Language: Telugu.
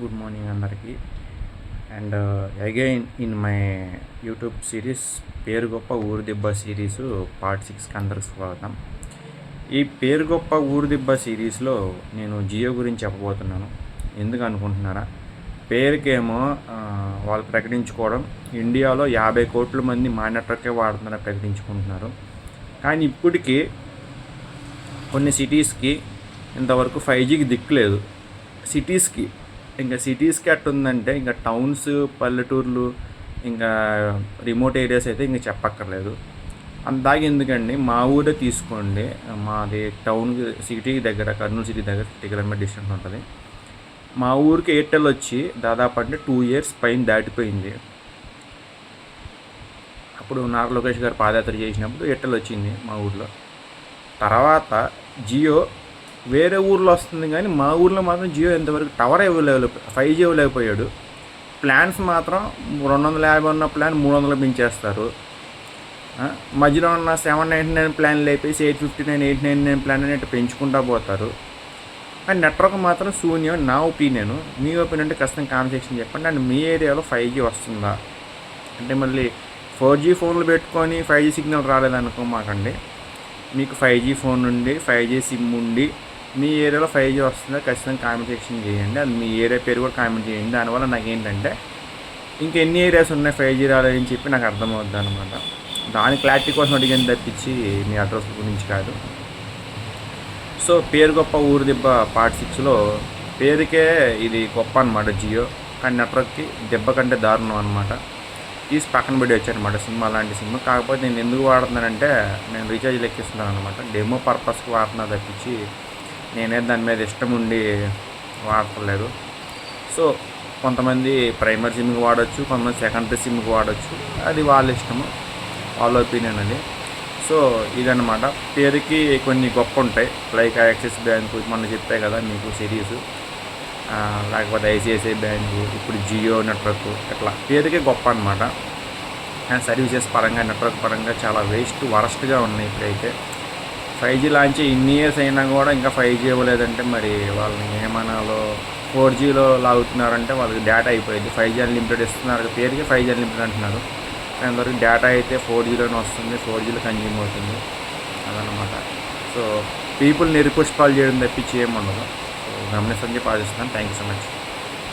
గుడ్ మార్నింగ్ అందరికీ. And again in my YouTube series పేరు గొప్ప ఊరు దిబ్బ సిరీసు పార్ట్ 6కి అందరికి స్వాగతం. ఈ పేరు గొప్ప ఊరు దిబ్బ సిరీస్లో నేను జియో గురించి చెప్పబోతున్నాను. ఎందుకు అనుకుంటున్నారా? పేరుకేమో వాళ్ళు ప్రకటించుకోవడం ఇండియాలో 50 కోట్ల మంది మా నెట్వర్కే వాడుతున్నారని ప్రకటించుకుంటున్నారు. కానీ ఇప్పటికీ కొన్ని సిటీస్కి ఇంతవరకు 5Gకి దిక్కులేదు. సిటీస్కి అట్టుందంటే ఇంకా టౌన్స్, పల్లెటూర్లు, ఇంకా రిమోట్ ఏరియాస్ అయితే ఇంకా చెప్పక్కర్లేదు. అందాక ఎందుకండి, మా ఊరే తీసుకోండి. మాది టౌన్కి సిటీకి దగ్గర, కర్నూలు సిటీ దగ్గర 50 కిలోమీటర్ డిస్టెన్స్ ఉంటుంది. మా ఊరికి ఎయిర్టెల్ వచ్చి దాదాపు అంటే 2 ఇయర్స్ పైన దాటిపోయింది. అప్పుడు నారా లోకేష్ గారు పాదయాత్ర చేసినప్పుడు ఎయిర్టెల్ వచ్చింది మా ఊర్లో. తర్వాత జియో వేరే ఊర్లో వస్తుంది, కానీ మా ఊర్లో మాత్రం జియో ఎంతవరకు టవర్ ఇవ్వలేవు, 5G ఇవ్వలేకపోయాడు. ప్లాన్స్ మాత్రం 250 ఉన్న ప్లాన్ 300 పెంచేస్తారు. మధ్యలో ఉన్న 799 ప్లాన్లు అయిపోయి 859, 899 ప్లాన్ అనేవి పెంచుకుంటూ పోతారు. కానీ నెట్వర్క్ మాత్రం శూన్యం నా ఒపీనియన్. మీ ఒపీనియన్ అంటే ఖచ్చితంగా కామెంట్ సెక్షన్ చెప్పండి. అండ్ మీ ఏరియాలో 5G వస్తుందా అంటే మళ్ళీ 4G ఫోన్లు పెట్టుకొని 5G సిగ్నల్ రాలేదనుకో మాకండి. మీకు 5G ఫోన్ ఉండి 5G సిమ్ ఉండి మీ ఏరియాలో 5G వస్తుందా ఖచ్చితంగా కామెంట్ సెక్షన్ చేయండి. అది మీ ఏరియా పేరు కూడా కామెంట్ చేయండి. దానివల్ల నాకు ఏంటంటే ఇంకెన్ని ఏరియాస్ ఉన్నాయి 5G రాలేదని చెప్పి నాకు అర్థమవుద్ది అనమాట. దాని క్లారిటీ కోసం అడిగింది తప్పించి మీ అడ్రస్ గురించి కాదు. సో పేరు గొప్ప ఊరు దెబ్బ పార్ట్ 6లో పేరుకే ఇది గొప్ప అనమాట జియో, కానీ నెట్వర్క్కి దెబ్బ కంటే దారుణం అనమాట. తీసి పక్కన పెట్టి వచ్చానమాట సిమ్, అలాంటి సిమ్. కాకపోతే నేను ఎందుకు వాడుతున్నానంటే నేను రీఛార్జ్ లెక్కిస్తున్నాను అనమాట. డెమో పర్పస్కి వాడుతున్నా తప్పించి నేనే దాని మీద ఇష్టం ఉండి వాడలేదు. సో కొంతమంది ప్రైమరీ సిమ్కి వాడచ్చు, కొంతమంది సెకండరీ సిమ్కి వాడచ్చు. అది వాళ్ళ ఇష్టము, వాళ్ళ ఒపీనియన్ అది. సో ఇదన్నమాట. పేరుకి కొన్ని గొప్ప ఉంటాయి, లైక్ యాక్సిస్ బ్యాంకు మొన్న చెప్పాయి కదా మీకు సిరీస్, లేకపోతే ఐసిఐసిఐ బ్యాంకు, ఇప్పుడు జియో నెట్వర్క్, ఇట్లా పేరుకే గొప్ప అనమాట. అండ్ సర్వీసెస్ పరంగా, నెట్వర్క్ పరంగా చాలా వరస్ట్గా ఉన్నాయి. ఇప్పుడైతే 5G లాంచ్ ఇన్ని ఇయర్స్ అయినా కూడా ఇంకా 5G ఇవ్వలేదంటే మరి వాళ్ళని ఏమనాలో. 4Gలో లాగుతున్నారంటే వాళ్ళకి డేటా అయిపోయింది. 5G అన్లిమిటెడ్ ఇస్తున్నారు, పేరుకి 5G అన్లిమిటెడ్ అంటున్నారు. అంతవరకు డేటా అయితే 4Gలోనే వస్తుంది, 4Gలో కన్జ్యూమ్ అవుతుంది. అదనమాట. సో పీపుల్ని రిక్వెస్ట్ కాల్ చేయడం తప్పించి ఏముండదు. సో గమనిస్తాను చెప్పి ఆశిస్తున్నాను. Thank you so much.